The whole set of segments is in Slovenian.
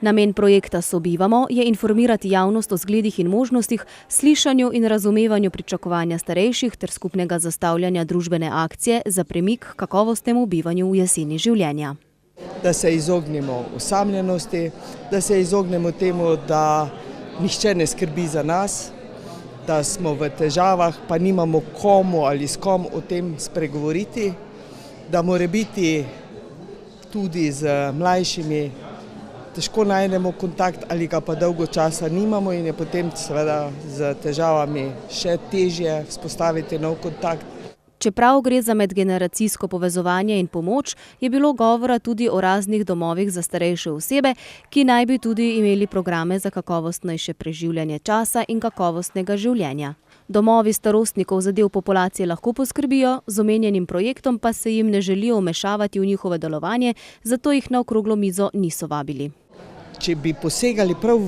Namen projekta Sobivamo je informirati javnost o zgledih in možnostih, slišanju in razumevanju pričakovanja starejših ter skupnega zastavljanja družbene akcije za premik kakovostnemu bivanju v jeseni življenja. Da se izognemo osamljenosti, da se izognemo temu, da nihče ne skrbi za nas, da smo v težavah, pa nimamo komu ali s kom o tem spregovoriti, da mora biti tudi z mlajšimi težko najdemo kontakt ali ga pa dolgo časa nimamo in je potem seveda z težavami še težje vzpostaviti nov kontakt. Čeprav gre za medgeneracijsko povezovanje in pomoč, je bilo govora tudi o raznih domovih za starejše osebe, ki naj bi tudi imeli programe za kakovostnejše preživljanje časa in kakovostnega življenja. Domovi starostnikov za del populacije lahko poskrbijo, z omenjenim projektom pa se jim ne želijo vmešavati v njihove delovanje, zato jih na okroglo mizo niso vabili. Če bi posegali prav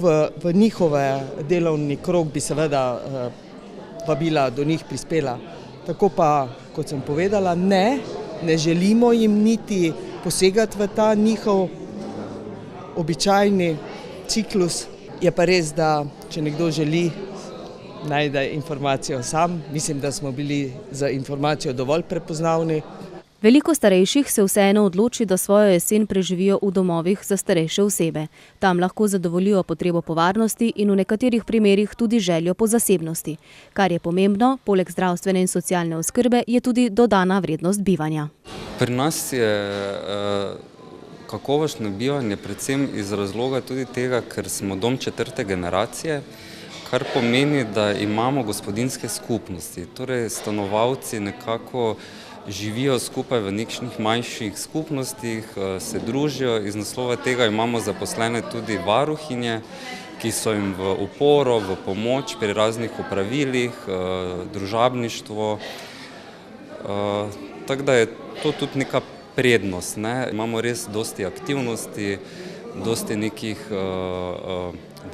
v njihove delovni krog, bi seveda vabila do njih prispela. Tako pa, kot sem povedala, ne želimo jim niti posegati v ta njihov običajni ciklus. Je pa res, da če nekdo želi, najde informacijo sam. Mislim, da smo bili za informacijo dovolj prepoznavni. Veliko starejših se vseeno odloči, da svojo jesen preživijo v domovih za starejše osebe. Tam lahko zadovoljijo potrebo po varnosti in v nekaterih primerih tudi željo po zasebnosti. Kar je pomembno, poleg zdravstvene in socialne oskrbe, je tudi dodana vrednost bivanja. Pri nas je kakovostno bivanje predvsem iz razloga tudi tega, ker smo dom 4. generacije, kar pomeni, da imamo gospodinjske skupnosti. Torej stanovalci nekako živijo skupaj v nekšnih manjših skupnostih, se družijo, iz naslova tega imamo zaposlene tudi varuhinje, ki so jim v oporo, v pomoč pri raznih opravilih, družabništvo. Tako da je to tudi neka prednost. Imamo res dosti aktivnosti, dosti nekih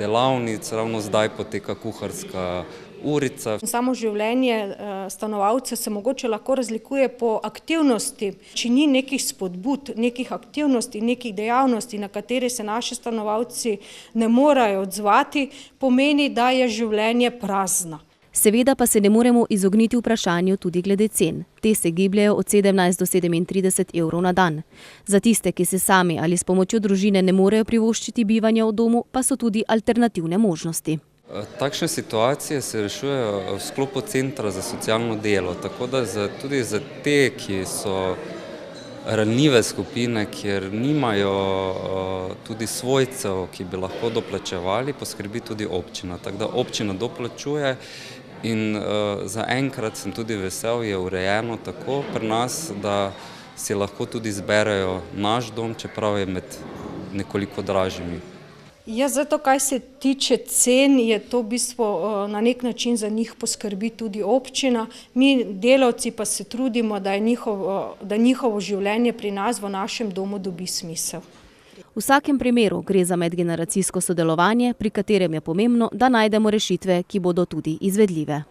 delavnic, ravno zdaj poteka kuharska urica. Samo življenje stanovalcev se mogoče lahko razlikuje po aktivnosti. Če ni nekih spodbud, nekih aktivnosti, nekih dejavnosti, na katere se naši stanovalci ne morejo odzvati, pomeni, da je življenje prazno. Seveda pa se ne moremo izogniti vprašanju tudi glede cen. Te se gibljejo od 17 do 37 evrov na dan. Za tiste, ki se sami ali s pomočjo družine ne morejo privoščiti bivanja v domu, pa so tudi alternativne možnosti. Takšne situacije se rešujejo v sklopu centra za socialno delo, tako da tudi za te, ki so ranljive skupine, kjer nimajo tudi svojcev, ki bi lahko doplačevali, poskrbi tudi občina. Tako da občina doplačuje in zaenkrat sem tudi vesel, je urejeno tako pri nas, da si lahko tudi zberejo naš dom, čeprav je med nekoliko dražjimi. Zato, kaj se tiče cen, je to v bistvu na nek način za njih poskrbi tudi občina. Mi delavci pa se trudimo, da njihovo življenje pri nas v našem domu dobi smisel. V vsakem primeru gre za medgeneracijsko sodelovanje, pri katerem je pomembno, da najdemo rešitve, ki bodo tudi izvedljive.